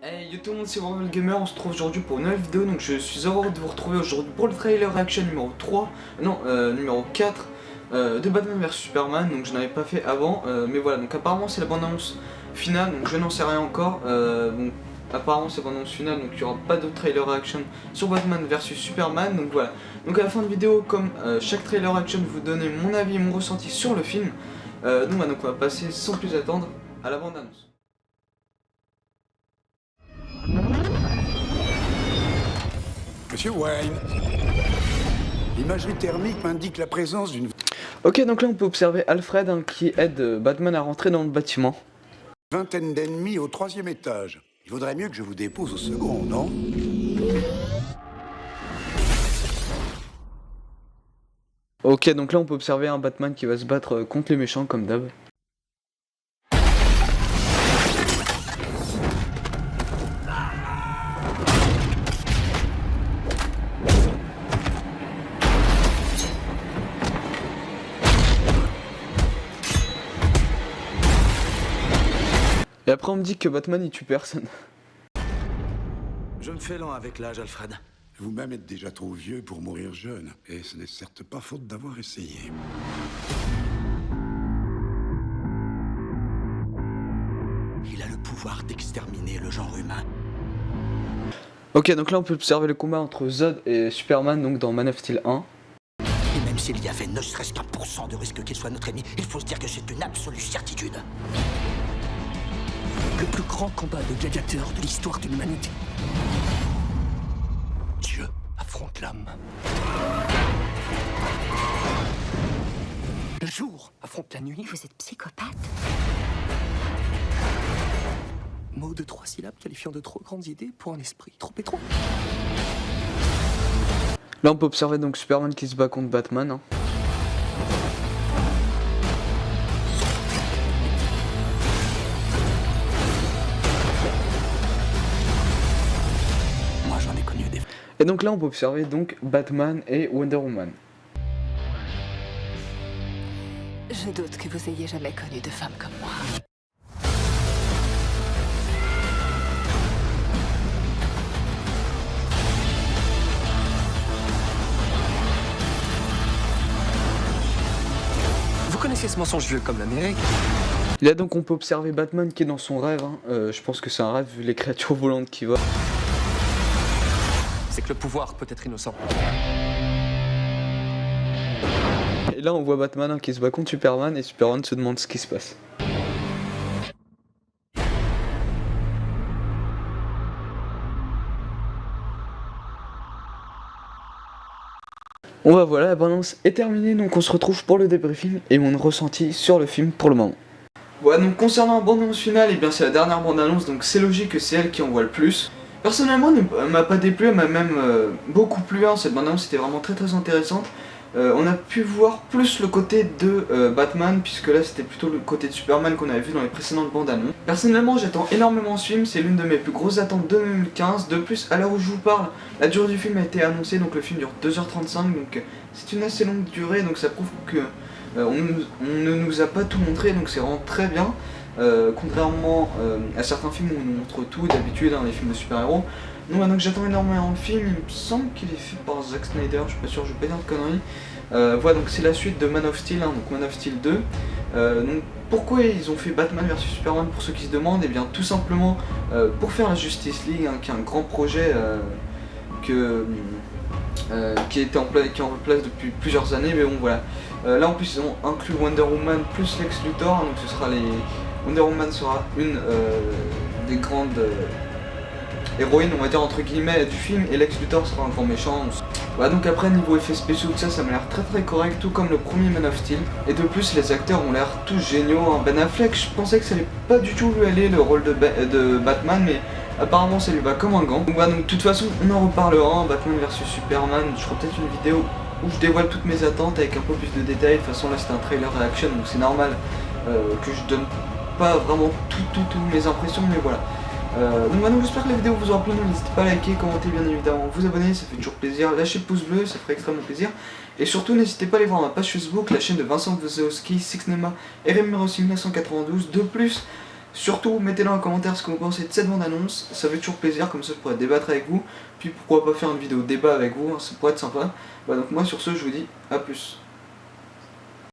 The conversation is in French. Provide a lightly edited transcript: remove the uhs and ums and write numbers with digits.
Hey yo tout le monde, c'est Warvel Gamer, on se retrouve aujourd'hui pour une nouvelle vidéo. Donc je suis heureux de vous retrouver aujourd'hui pour le trailer reaction numéro 3, numéro 4 de Batman vs Superman. Donc je n'avais pas fait avant, mais voilà, donc apparemment c'est la bande-annonce finale, donc je n'en sais rien encore. Donc apparemment c'est la bande-annonce finale, donc il n'y aura pas de trailer reaction sur Batman vs Superman. Donc voilà, donc à la fin de vidéo, comme chaque trailer reaction, vous donnez mon avis et mon ressenti sur le film. Donc on va passer sans plus attendre à la bande-annonce. Monsieur Wayne, l'imagerie thermique m'indique la présence d'une Ok, donc là on peut observer Alfred qui aide Batman à rentrer dans le bâtiment. vingtaine d'ennemis au 3e étage. Il vaudrait mieux que je vous dépose au second, non? Ok, donc là on peut observer un Batman qui va se battre contre les méchants comme d'hab. Et après on me dit que Batman il tue personne. Je me fais lent avec l'âge, Alfred. Vous-même êtes déjà trop vieux pour mourir jeune, et ce n'est certes pas faute d'avoir essayé. Il a le pouvoir d'exterminer le genre humain. Ok, donc là on peut observer le combat entre Zod et Superman donc dans Man of Steel 1. Et même s'il y avait ne serait-ce qu'un % de risque qu'il soit notre ennemi, il faut se dire que c'est une absolue certitude. Le plus grand combat de gladiateurs de l'histoire de l'humanité. Dieu affronte l'homme. Le jour affronte la nuit. Vous êtes psychopathe? Mot de 3 syllabes qualifiant de trop grandes idées pour un esprit trop étroit. Là on peut observer donc Superman qui se bat contre Batman. Hein. Moi j'en ai connu des... Et donc là on peut observer donc Batman et Wonder Woman. Je doute que vous ayez jamais connu de femme comme moi. Vous connaissez ce mensonge vieux comme l'Amérique? Et là donc on peut observer Batman qui est dans son rêve. Hein. Je pense que c'est un rêve vu les créatures volantes qui voient. C'est que le pouvoir peut être innocent. Et là on voit Batman hein, qui se bat contre Superman et Superman se demande ce qui se passe. Bon bah voilà, la bande-annonce est terminée, donc on se retrouve pour le débriefing et mon ressenti sur le film pour le moment. Ouais, donc concernant la bande-annonce finale, et bien c'est la dernière bande-annonce, donc c'est logique que c'est elle qui en voit le plus. Personnellement, elle m'a pas déplu, elle m'a même beaucoup plu, hein. Cette bande-annonce était vraiment très intéressante. On a pu voir plus le côté de Batman, puisque là c'était plutôt le côté de Superman qu'on avait vu dans les précédentes bandes annonces. Personnellement j'attends énormément ce film, c'est l'une de mes plus grosses attentes de 2015. De plus, à l'heure où je vous parle, la durée du film a été annoncée, donc le film dure 2h35, donc c'est une assez longue durée, donc ça prouve que on ne nous a pas tout montré, donc c'est vraiment très bien. Contrairement à certains films où on nous montre tout d'habitude, hein, les films de super-héros. Donc j'attends énormément le film, il me semble qu'il est fait par Zack Snyder, je suis pas sûr, je vais pas dire de conneries. Voilà, donc c'est la suite de Man of Steel, hein, donc Man of Steel 2. Donc pourquoi ils ont fait Batman vs Superman pour ceux qui se demandent? Et bien tout simplement pour faire la Justice League, hein, qui est un grand projet qui est en place depuis plusieurs années, mais bon voilà. Là en plus ils ont inclus Wonder Woman plus Lex Luthor, hein, donc ce sera Wonder Woman sera une des grandes héroïnes, on va dire entre guillemets, du film, et Lex Luthor sera un grand méchant. Voilà, donc après niveau effets spéciaux tout ça, ça m'a l'air très correct, tout comme le premier Man of Steel. Et de plus les acteurs ont l'air tous géniaux, hein. Ben Affleck, je pensais que ça allait pas du tout lui aller le rôle de Batman, mais apparemment ça lui va comme un gant. Donc voilà, donc de toute façon on en reparlera, hein, Batman vs Superman, je ferai peut-être une vidéo où je dévoile toutes mes attentes avec un peu plus de détails. De toute façon là c'était un trailer reaction, donc c'est normal que je donne pas vraiment toutes mes impressions, mais voilà. Donc maintenant j'espère que la vidéo vous aura plu, n'hésitez pas à liker, commenter, bien évidemment, vous abonner, ça fait toujours plaisir, lâchez le pouce bleu, ça ferait extrêmement plaisir. Et surtout n'hésitez pas à aller voir ma page Facebook, la chaîne de Vincent Wozowski, Sixnema et Rémi Rossi 1992. De plus, Surtout, mettez dans les commentaires ce que vous pensez de cette bande-annonce, ça fait toujours plaisir, comme ça je pourrais débattre avec vous, puis pourquoi pas faire une vidéo débat avec vous, hein, ça pourrait être sympa. Bah, donc moi sur ce, je vous dis à plus.